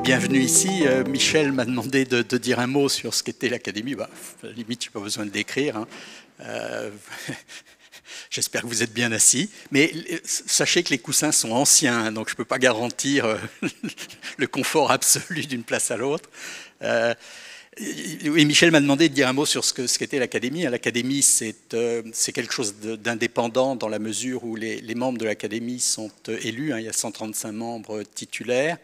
bienvenue ici. Michel m'a demandé de dire un mot sur ce qu'était l'Académie. À la limite, je n'ai pas besoin de décrire. Hein. J'espère que vous êtes bien assis. Mais sachez que les coussins sont anciens, hein, donc je ne peux pas garantir le confort absolu d'une place à l'autre. Oui, Michel m'a demandé de dire un mot sur ce qu'était l'Académie. L'Académie, c'est quelque chose d'indépendant dans la mesure où les membres de l'Académie sont élus. Hein, il y a 135 membres titulaires.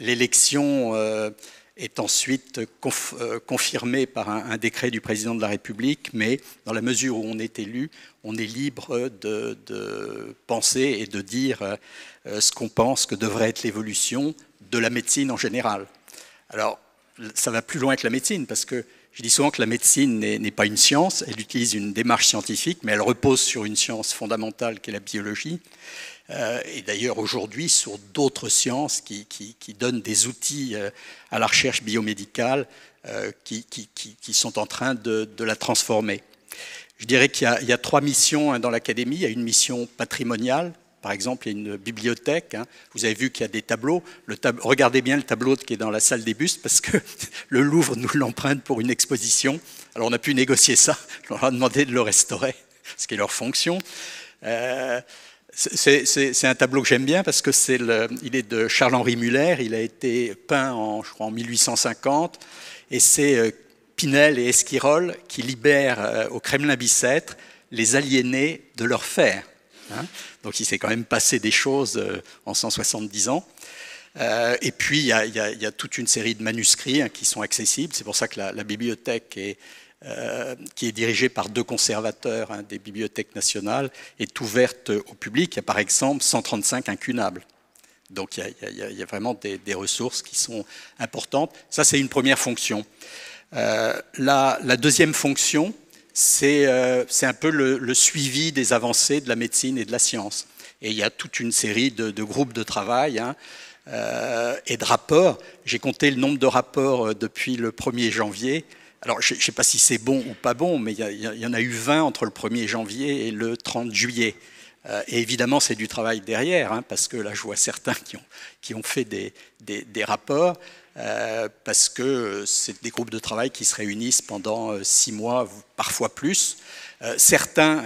L'élection est ensuite confirmée par un décret du président de la République, mais dans la mesure où on est élu, on est libre de penser et de dire ce qu'on pense que devrait être l'évolution de la médecine en général. Alors, ça va plus loin que la médecine, parce que je dis souvent que la médecine n'est pas une science, elle utilise une démarche scientifique, mais elle repose sur une science fondamentale qui est la biologie, et d'ailleurs aujourd'hui sur d'autres sciences qui donnent des outils à la recherche biomédicale qui sont en train de la transformer. Je dirais qu'il y a 3 missions dans l'Académie. Il y a une mission patrimoniale. Par exemple, il y a une bibliothèque. Hein. Vous avez vu qu'il y a des tableaux. Regardez bien le tableau qui est dans la salle des bustes parce que le Louvre nous l'emprunte pour une exposition. Alors on a pu négocier ça. On leur a demandé de le restaurer, ce qui est leur fonction. C'est un tableau que j'aime bien parce que il est de Charles-Henri Muller. Il a été peint je crois, en 1850. Et c'est Pinel et Esquirol qui libèrent au Kremlin-Bicêtre les aliénés de leur fer. Hein. Donc il s'est quand même passé des choses en 170 ans. Et puis il y a toute une série de manuscrits qui sont accessibles. C'est pour ça que la bibliothèque qui est dirigée par 2 conservateurs des bibliothèques nationales est ouverte au public. Il y a par exemple 135 incunables. Donc il y a vraiment des ressources qui sont importantes. Ça c'est une première fonction. La deuxième fonction, c'est un peu le suivi des avancées de la médecine et de la science. Et il y a toute une série de groupes de travail et de rapports. J'ai compté le nombre de rapports depuis le 1er janvier. Alors, je ne sais pas si c'est bon ou pas bon, mais il y en a eu 20 entre le 1er janvier et le 30 juillet. Et évidemment, c'est du travail derrière, hein, parce que là, je vois certains qui ont fait des rapports. Parce que c'est des groupes de travail qui se réunissent pendant 6 mois, parfois plus. Certains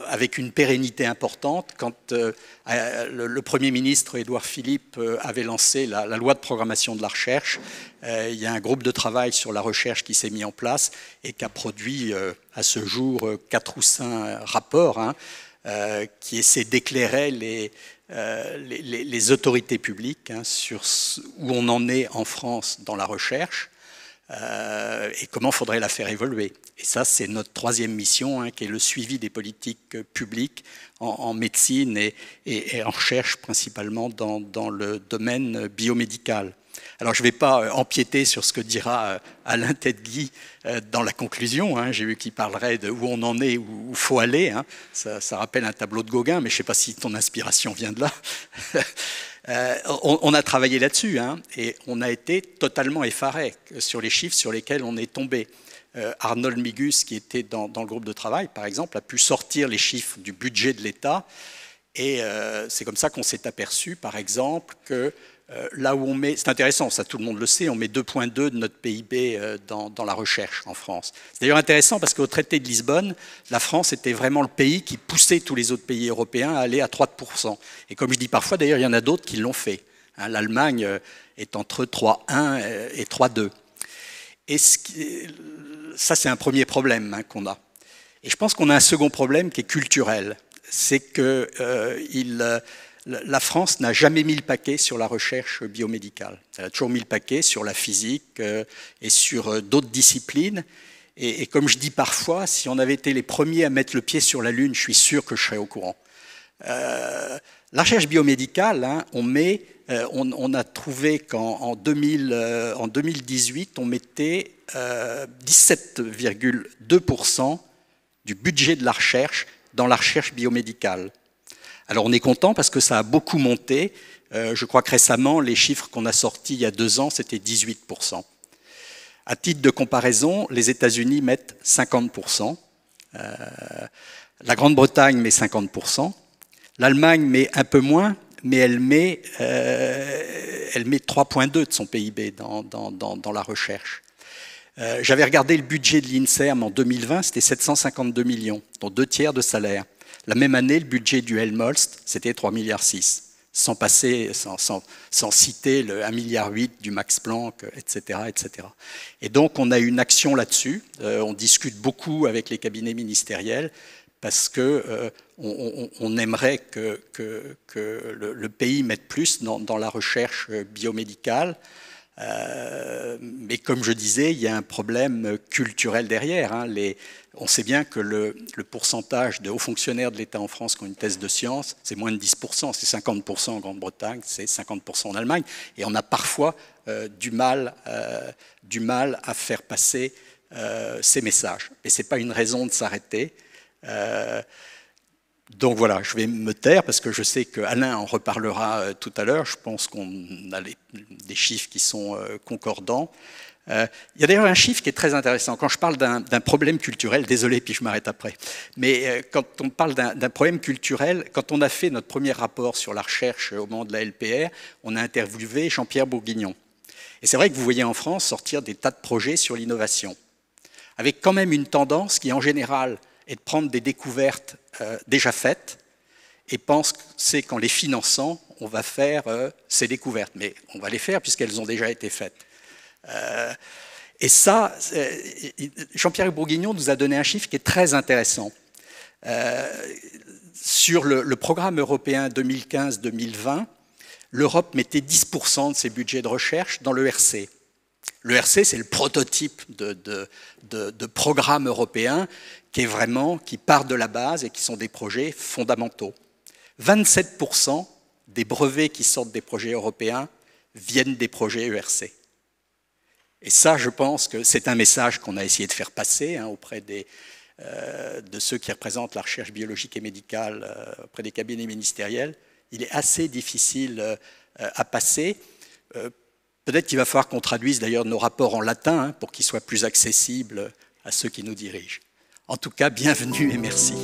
avec une pérennité importante. Quand le Premier ministre Édouard Philippe avait lancé la loi de programmation de la recherche, il y a un groupe de travail sur la recherche qui s'est mis en place et qui a produit à ce jour 4 ou 5 rapports qui essaient d'éclairer les autorités publiques sur où on en est en France dans la recherche et comment il faudrait la faire évoluer. Et ça, c'est notre 3e mission, qui est le suivi des politiques publiques en médecine et en recherche, principalement dans le domaine biomédical. Alors, je ne vais pas empiéter sur ce que dira Alain Tedgui dans la conclusion. Hein. J'ai vu qu'il parlerait de où on en est, où il faut aller. Hein. Ça rappelle un tableau de Gauguin, mais je ne sais pas si ton inspiration vient de là. On a travaillé là-dessus, hein, et on a été totalement effarés sur les chiffres sur lesquels on est tombé. Arnold Migus, qui était dans le groupe de travail, par exemple, a pu sortir les chiffres du budget de l'État. Et c'est comme ça qu'on s'est aperçu, par exemple, que là où on met, c'est intéressant, ça tout le monde le sait, on met 2,2 de notre PIB dans la recherche en France. C'est d'ailleurs intéressant parce qu'au traité de Lisbonne, la France était vraiment le pays qui poussait tous les autres pays européens à aller à 3%. Et comme je dis parfois, d'ailleurs, il y en a d'autres qui l'ont fait. Hein, l'Allemagne est entre 3,1 et 3,2. Et ça, c'est un premier problème qu'on a. Et je pense qu'on a un second problème qui est culturel. C'est que la France n'a jamais mis le paquet sur la recherche biomédicale. Elle a toujours mis le paquet sur la physique et sur d'autres disciplines. Et comme je dis parfois, si on avait été les premiers à mettre le pied sur la Lune, je suis sûr que je serais au courant. La recherche biomédicale, hein, on a trouvé qu'en 2018, on mettait 17,2% du budget de la recherche dans la recherche biomédicale. Alors on est content parce que ça a beaucoup monté. Je crois que récemment, les chiffres qu'on a sortis il y a 2 ans, c'était 18%. À titre de comparaison, les États-Unis mettent 50%, la Grande-Bretagne met 50%, l'Allemagne met un peu moins, mais elle elle met 3,2 de son PIB dans la recherche. J'avais regardé le budget de l'INSERM en 2020, c'était 752 millions, dont 2 tiers de salaire. La même année, le budget du Helmholtz, c'était 3,6 milliards, sans citer le 1,8 milliard du Max Planck, etc., etc. Et donc, on a une action là-dessus. On discute beaucoup avec les cabinets ministériels parce qu'on aimerait que le pays mette plus dans la recherche biomédicale. Mais comme je disais, il y a un problème culturel derrière. On sait bien que le pourcentage de hauts fonctionnaires de l'État en France qui ont une thèse de sciences, c'est moins de 10%, c'est 50% en Grande-Bretagne, c'est 50% en Allemagne, et on a parfois du mal à faire passer ces messages. Mais ce n'est pas une raison de s'arrêter. Donc voilà, je vais me taire parce que je sais qu'Alain en reparlera tout à l'heure. Je pense qu'on a des chiffres qui sont concordants. Il y a d'ailleurs un chiffre qui est très intéressant. Quand je parle d'un problème culturel, désolé, puis je m'arrête après, mais quand on parle d'un problème culturel, quand on a fait notre premier rapport sur la recherche au moment de la LPR, on a interviewé Jean-Pierre Bourguignon. Et c'est vrai que vous voyez en France sortir des tas de projets sur l'innovation, avec quand même une tendance qui, en général, est de prendre des découvertes déjà faites et penser qu'en les finançant, on va faire ces découvertes. Mais on va les faire puisqu'elles ont déjà été faites. Et ça, Jean-Pierre Bourguignon nous a donné un chiffre qui est très intéressant. Sur le programme européen 2015-2020, l'Europe mettait 10% de ses budgets de recherche dans l'ERC. L'ERC, c'est le prototype de programme européen qui part de la base et qui sont des projets fondamentaux. 27% des brevets qui sortent des projets européens viennent des projets ERC. Et ça, je pense que c'est un message qu'on a essayé de faire passer auprès de ceux qui représentent la recherche biologique et médicale auprès des cabinets ministériels. Il est assez difficile à passer. Peut-être qu'il va falloir qu'on traduise d'ailleurs nos rapports en latin pour qu'ils soient plus accessibles à ceux qui nous dirigent. En tout cas, bienvenue et merci.